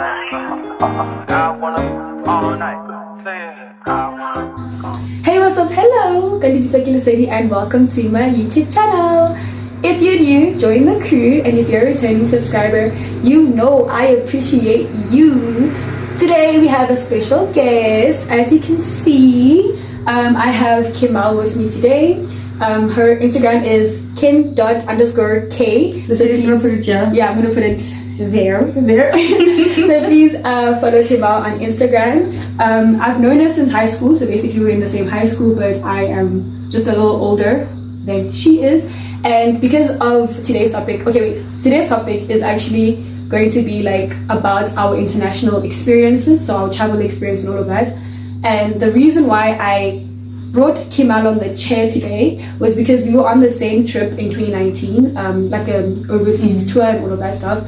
Hey, what's up? Hello, Kalipita Sadie, and welcome to my YouTube channel. If you're new, join the crew, and if you're a returning subscriber, you know I appreciate you. Today we have a special guest. As you can see, I have Kimel with me today. Her Instagram is kim._k. So please, yeah, I'm gonna put it there. So please follow Kimel on Instagram. I've known her since high school, so basically we're in the same high school, but I am just a little older than she is. And because of today's topic, today's topic is actually going to be like about our international experiences, so our travel experience and all of that. And the reason why I brought Kimel on the chair today was because we were on the same trip in 2019, like an overseas tour and all of that stuff.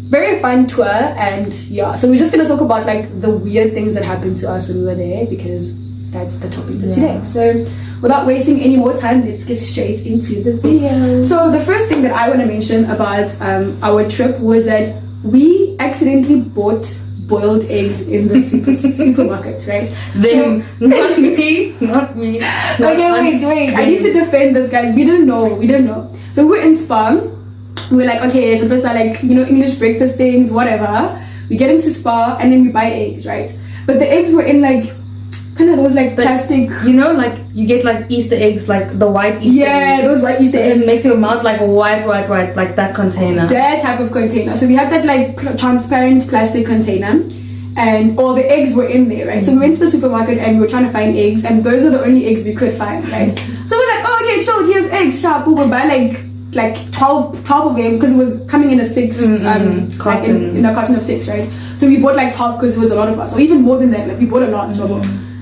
Very fun tour, and yeah, so we're just gonna talk about like the weird things that happened to us when we were there, because that's the topic for today. So without wasting any more time, let's get straight into the video. So the first thing that I want to mention about our trip was that we accidentally bought boiled eggs in the supermarket, right? Them, so, not me. Okay, wait. I need to defend this, guys. We didn't know. So we were in Spa. We were like, okay, the first are like, English breakfast things, whatever. We get into Spa and then we buy eggs, right? But the eggs were in like kind of those like plastic, like you get like Easter eggs, like the white Easter eggs. Yeah, those white Easter eggs. It makes your mouth like white, like that container. That type of container. So we had that like transparent plastic container, and all the eggs were in there, right? So we went to the supermarket and we were trying to find eggs, and those were the only eggs we could find, right? So we're like, oh, okay, chill, here's eggs, sharp. We would buy like 12 of them, because it was coming in a 6 carton. In a carton of 6, right? So we bought like 12 because it was a lot of us, or even more than that. Like we bought a lot.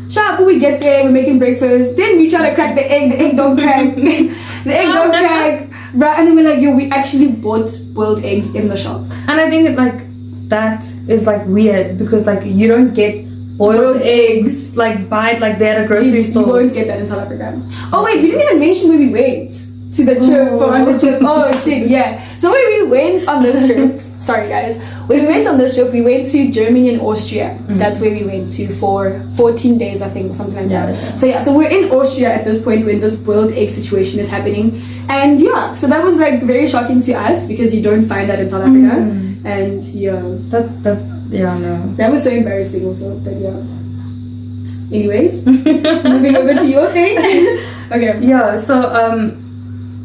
Sharp, we get there, we're making breakfast, then we try to crack the egg don't crack. The egg don't crack, right? And then we're like, yo, we actually bought boiled eggs in the shop. And I think like that is like weird, because like you don't get boiled eggs like buy it like they're at a grocery store. You won't get that in South Africa. Oh wait, we didn't even mention where we went to the trip on the trip. Oh shit, yeah. So when we went on this trip, sorry guys, when we went on this trip, we went to Germany and Austria. That's where we went to for 14 days, I think, something like that. So we're in Austria at this point when this boiled egg situation is happening. And yeah, so that was like very shocking to us, because you don't find that in South Africa. And yeah, that was so embarrassing also, but yeah. Anyways, moving over to your thing. Okay. Yeah, so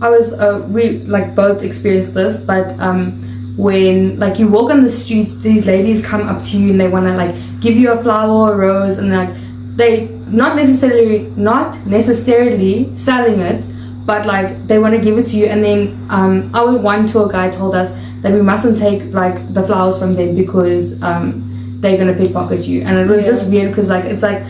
I was we like both experienced this, but when like you walk on the streets, these ladies come up to you and they want to like give you a flower or a rose, and like they not necessarily selling it, but like they want to give it to you. And then our one tour guide told us that we mustn't take like the flowers from them, because they're gonna pickpocket you. And it was just weird, because like it's like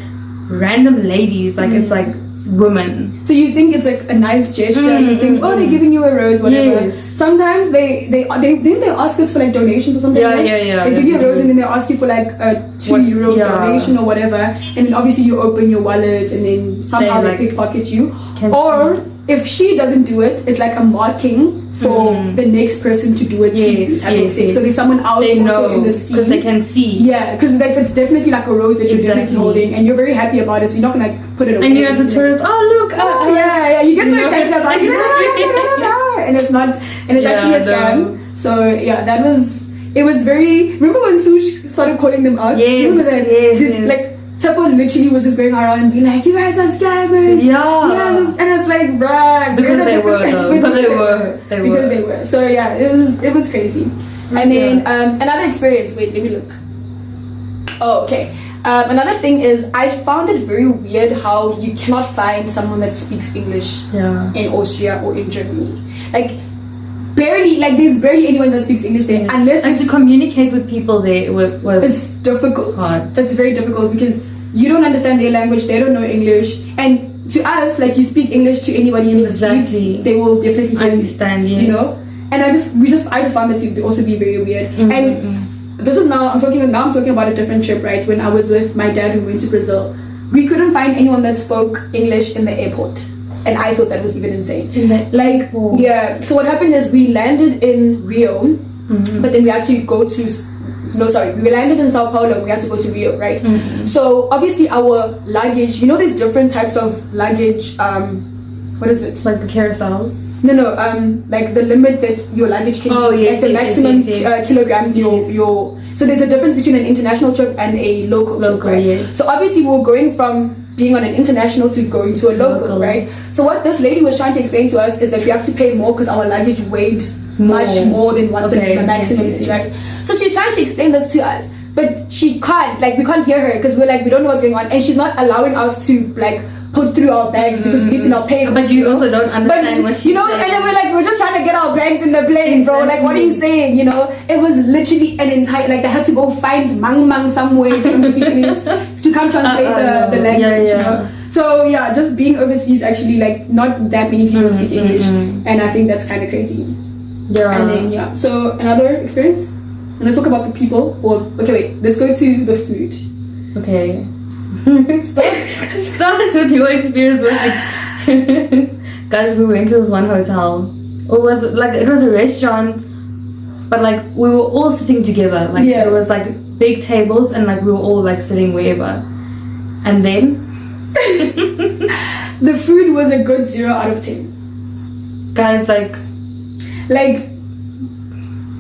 random ladies, like it's like women. So you think it's like a nice gesture, you think, oh, they're giving you a rose, whatever. Yes. Sometimes they ask us for like donations or something. They give you a rose and then they ask you for like a €2 donation or whatever, and then obviously you open your wallet and then somehow they pickpocket you. Or if she doesn't do it, it's like a marking for the next person to do it type of thing. So there's someone else also in the scheme, because they can see. Yeah, because like it's definitely like a rose that you're definitely holding, and you're very happy about it, so you're not gonna like put it away. And you as a tourist, you get so excited about it, and it's not, and it's actually a scam. So yeah, it was very. Remember when Sush started calling them out? Remember that? Like Tupper literally was just going around and being like, you guys are scammers. And it's like, bruh. Because they were though. But they were. So yeah, it was crazy. And then another experience. Wait, let me look. Oh, okay. Another thing is, I found it very weird how you cannot find someone that speaks English in Austria or in Germany. Like there's barely anyone that speaks English there, unless and to communicate with people there was it's difficult. Hard. It's very difficult, because you don't understand their language, they don't know English, and to us, like, you speak English to anybody in the streets, they will definitely understand. And I just found that to also be very weird. And this is I'm talking about a different trip, right? When I was with my dad, we went to Brazil, we couldn't find anyone that spoke English in the airport. And I thought that was even insane. So what happened is we landed in Rio, but then we had to go to no, sorry, we landed in Sao Paulo. We had to go to Rio, right? Mm-hmm. So obviously our luggage, you know, there's different types of luggage. What is it? Like the carousels. No, like the limit that your luggage can be, yes, like the maximum yes. kilograms. Yes. Your so there's a difference between an international trip and a local trip, right? Yes. So obviously we're going from being on an international to going to a local, right? So what this lady was trying to explain to us is that we have to pay more because our luggage weighed much more than what the maximum is, right? So she's trying to explain this to us, but she can't, like, we can't hear her because we're like, we don't know what's going on, and she's not allowing us to like put through our bags because we need to now pay this, but you also don't understand what she's you know saying. And then we're like, we're just trying to get our bags in the plane, bro. Like, what are you saying? You know, it was literally an entire, like, they had to go find mang somewhere to speak English to come translate the language, you know. So yeah, just being overseas, actually, like, not that many people speak English, and I think that's kind of crazy. Yeah. And then so another experience, and let's talk about the people. Or okay, wait, let's go to the food. Okay. Start with your experience with it. Guys, we went to this one hotel. It was a restaurant, but like we were all sitting together. Like it was like big tables, and like we were all like sitting wherever. And then the food was a good 0 out of 10. Guys, like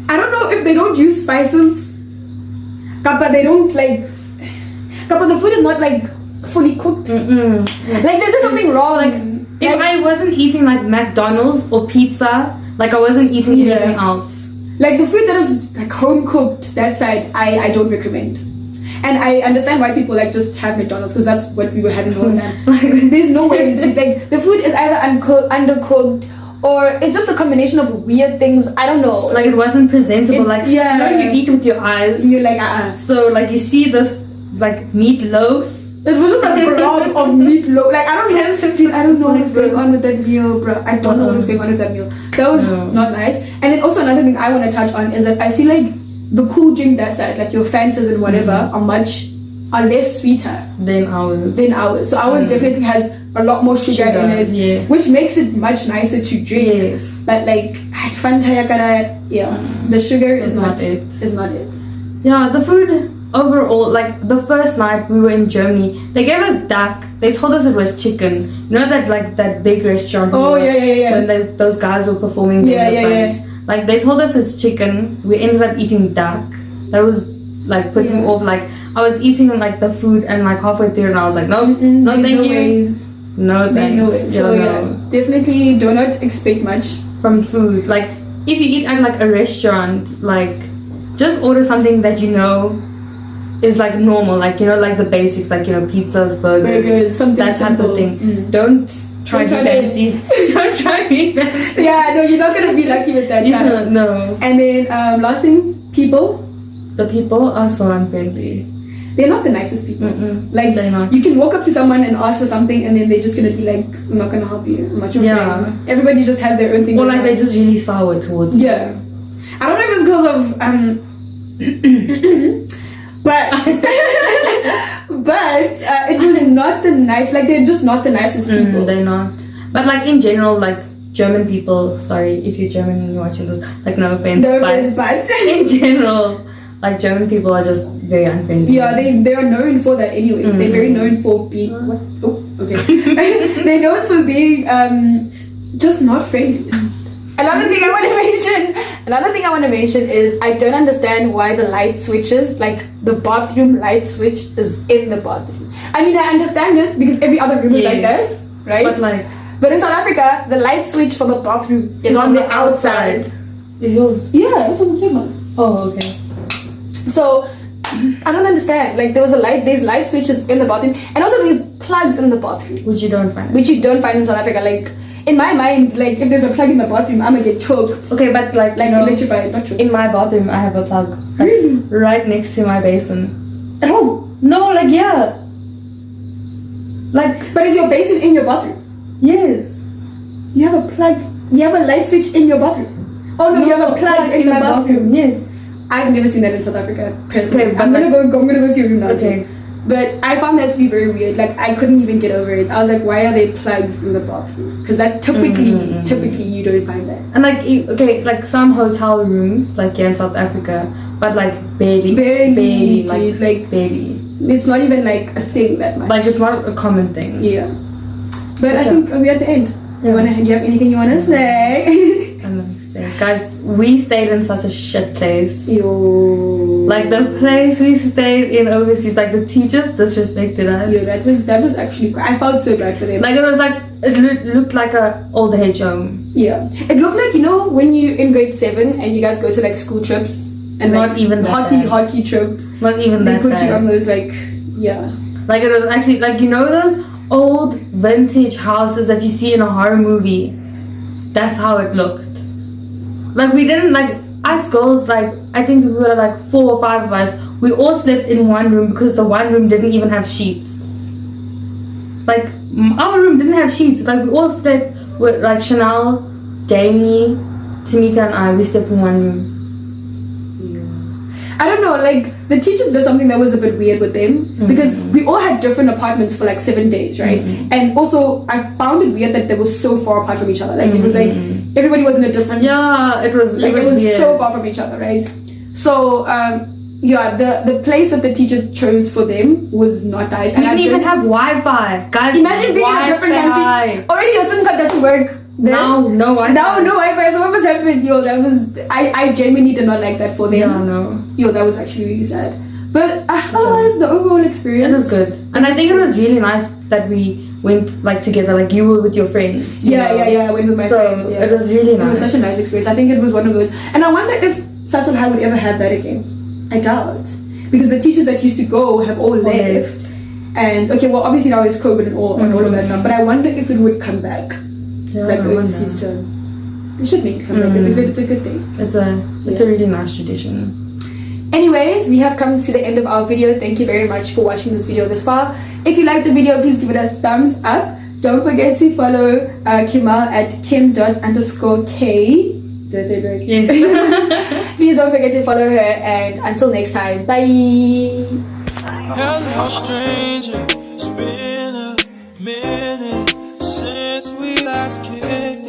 I don't know if they don't use spices, but they don't like. But the food is not like fully cooked. Like there's just something wrong. Like if I wasn't eating like McDonald's or pizza, like I wasn't eating anything else. Like the food that is like home cooked, that side I don't recommend. And I understand why people like just have McDonald's because that's what we were having all the time. There's no way like the food is either undercooked, or it's just a combination of weird things. I don't know. Like it wasn't presentable. You know, you eat with your eyes. You're like So like you see this like meatloaf. It was just a blob of meatloaf. Like I don't know what's going on with that meal, bro. I don't know what was going on with that meal. That was not nice. And then also another thing I want to touch on is that I feel like the cool drink that side, like your Fantas and whatever, are less sweeter than ours. So ours definitely has a lot more sugar in it, which makes it much nicer to drink. Yes. But like Fanta yakara, the sugar is not it. Yeah, the food overall, like the first night we were in Germany, they gave us duck. They told us it was chicken. You know that like that big restaurant. When those guys were performing there in the front. Like they told us it's chicken. We ended up eating duck. That was like put me off. Like I was eating like the food and like halfway through and I was like, no, thank you. No thanks. No ways. So definitely do not expect much from food. Like if you eat at like a restaurant, like just order something that you know is like normal, like you know, like the basics, like you know, pizzas, burgers, that type of thing. Don't try to be fancy. Don't try to be fancy. Yeah, no, you're not gonna be lucky with that chance. No. And then last thing, people. The people are so unfriendly. They're not the nicest people. Like they're not. You can walk up to someone and ask for something, and then they're just gonna be like, "I'm not gonna help you. I'm not your friend." Everybody just has their own thing. Or like they're just really sour towards you. Yeah. I don't know if it's because of but it was not the nice, like they're just not the nicest people. They're not. But like in general, like German people, sorry if you're German and you're watching this, like no offense, but in general, like German people are just very unfriendly. Yeah, they are known for that anyways. They're very known for being they're known for being just not friendly. Another thing I want to mention is I don't understand why the light switches, like the bathroom light switch is in the bathroom. I mean, I understand it because every other room is like that, right? But in South Africa, the light switch for the bathroom is on the outside. Is yours? Yeah, that's what yours on. Oh, okay. So I don't understand. Like there's light switches in the bathroom, and also there's plugs in the bathroom, which you don't find in South Africa. Like in my mind, like if there's a plug in the bathroom, I'm gonna get choked. Okay, but like you know, electrified, not choked. In my bathroom, I have a plug. Really? Right next to my basin. At home? No, like yeah. Like, but is your basin in your bathroom? Yes. You have a plug. You have a light switch in your bathroom. Oh no, you have a plug in the bathroom. Yes. I've never seen that in South Africa. Okay, I'm gonna go to your room now. Okay. But I found that to be very weird. Like, I couldn't even get over it. I was like, why are there plugs in the bathroom? Because that typically you don't find that. And like, okay, like some hotel rooms, like here in South Africa, but like barely, Barely, like barely. It's not even like a thing that much. Like it's not a common thing. Yeah. But I think we're at the end. Do you have anything you want to say? I'm gonna say, guys, we stayed in such a shit place. Yo. Like the place we stayed in overseas, like the teachers disrespected us. Yeah, that was actually. I felt so bad for them. Like it was like it looked like a old age home. Yeah, it looked like, you know, when you in grade 7 and you guys go to like school trips and not like even hockey trips. Not even they that. They put bad. you on those like Like it was actually like, you know, those old vintage houses that you see in a horror movie. That's how it looked. Like we didn't like us girls, like I think we were like 4 or 5 of us. We all slept in one room because the one room didn't even have sheets. Like our room didn't have sheets. Like we all slept with like Chanel, Jamie, Tamika and I. We slept in one room. I don't know, like the teachers did something that was a bit weird with them because we all had different apartments for like 7 days, right? And also I found it weird that they were so far apart from each other. Like it was like everybody was in a different. Yeah, it was weird. So far from each other, right? So the place that the teacher chose for them was not nice. We didn't even have Wi-Fi, guys. Imagine being in a different country. Already your SIM card doesn't work. Now no Wi-Fi. Now no Wi-Fi. So what was happening? Yo, that was I genuinely did not like that for them. Yeah, no. Yo, that was actually really sad. But otherwise, the overall experience, it was good. And I think it was really nice that we went like together. Like you were with your friends. Yeah. I went with my friends. Yeah. It was really nice. It was such a nice experience. I think it was one of those. And I wonder if Sasol High would ever have that again. I doubt, because the teachers that used to go have all left. And okay, well, obviously now there's COVID and all of that stuff. But I wonder if it would come back. Yeah, like the overseas term. It should make it come back. It's a good thing. It's a really nice tradition. Anyways, we have come to the end of our video. Thank you very much for watching this video this far. If you liked the video, please give it a thumbs up. Don't forget to follow Kimel at kim._k. Did I say it right? Yes. Please don't forget to follow her, and until next time, bye. Hello, stranger. It's been a minute since we last kicked.